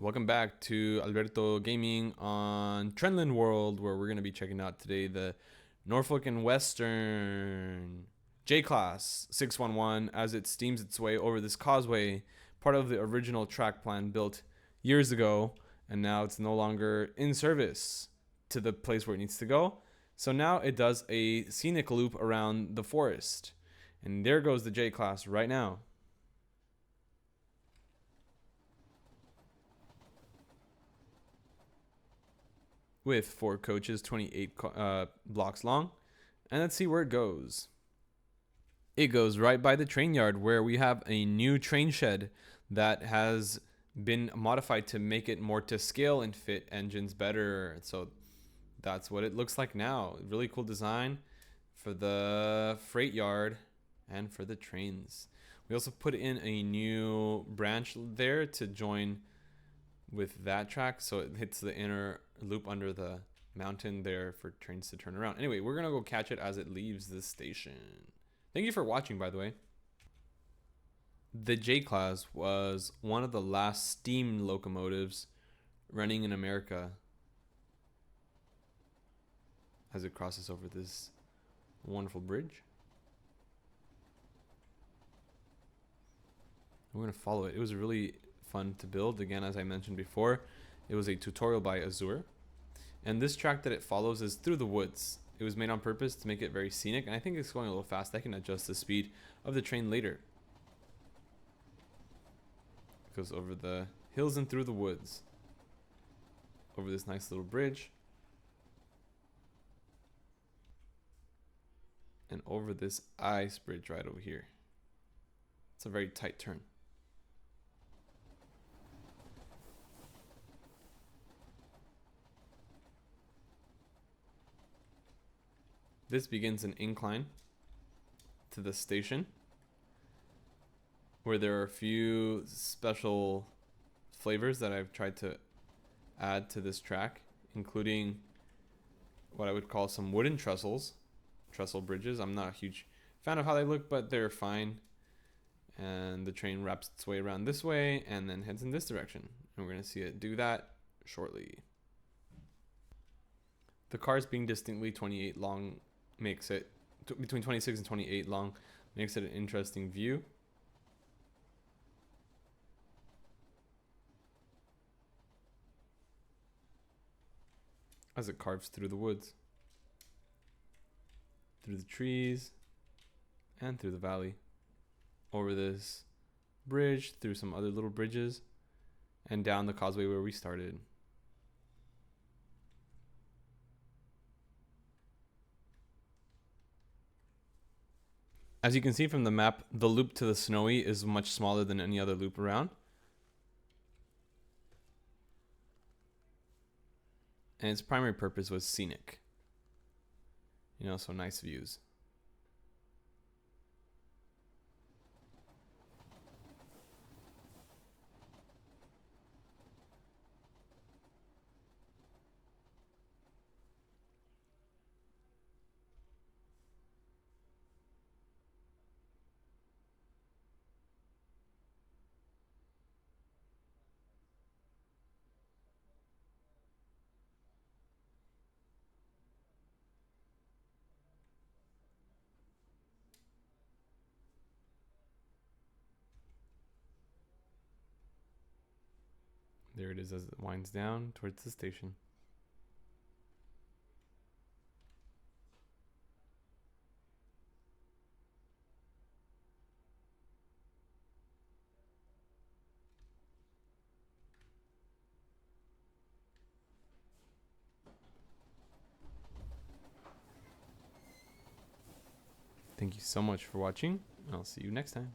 Welcome back to Alberto Gaming on Trendland World, where we're going to be checking out today the Norfolk and Western J-Class 611 as it steams its way over this causeway, part of the original track plan built years ago, and now it's no longer in service to the place where it needs to go. So now it does a scenic loop around the forest. And there goes the J-Class right now. With 4 coaches, 28 blocks long. And let's see where it goes. It goes right by the train yard, where we have a new train shed that has been modified to make it more to scale and fit engines better. So that's what it looks like now. Really cool design for the freight yard and for the trains. We also put in a new branch there to join with that track, so it hits the inner loop under the mountain there for trains to turn around. Anyway, we're gonna go catch it as it leaves the station. Thank you for watching, by the way. The J-Class was one of the last steam locomotives running in America as it crosses over this wonderful bridge. We're gonna follow it. It was really fun to build. Again, as I mentioned before, it was a tutorial by Azure, and this track that it follows is through the woods. It was made on purpose to make it very scenic, and I think it's going a little fast. I can adjust the speed of the train later. It goes over the hills and through the woods, over this nice little bridge, and over this ice bridge right over here. It's a very tight turn. This begins an incline to the station, where there are a few special flavors that I've tried to add to this track, including what I would call some wooden trestle bridges. I'm not a huge fan of how they look, but they're fine. And the train wraps its way around this way and then heads in this direction. And we're going to see it do that shortly. The cars being distinctly 28 long makes it, between 26 and 28 long, makes it an interesting view. As it carves through the woods, through the trees, and through the valley, over this bridge, through some other little bridges, and down the causeway where we started. As you can see from the map, the loop to the Snowy is much smaller than any other loop around. And its primary purpose was scenic. You know, so nice views. There it is as it winds down towards the station. Thank you so much for watching, and I'll see you next time.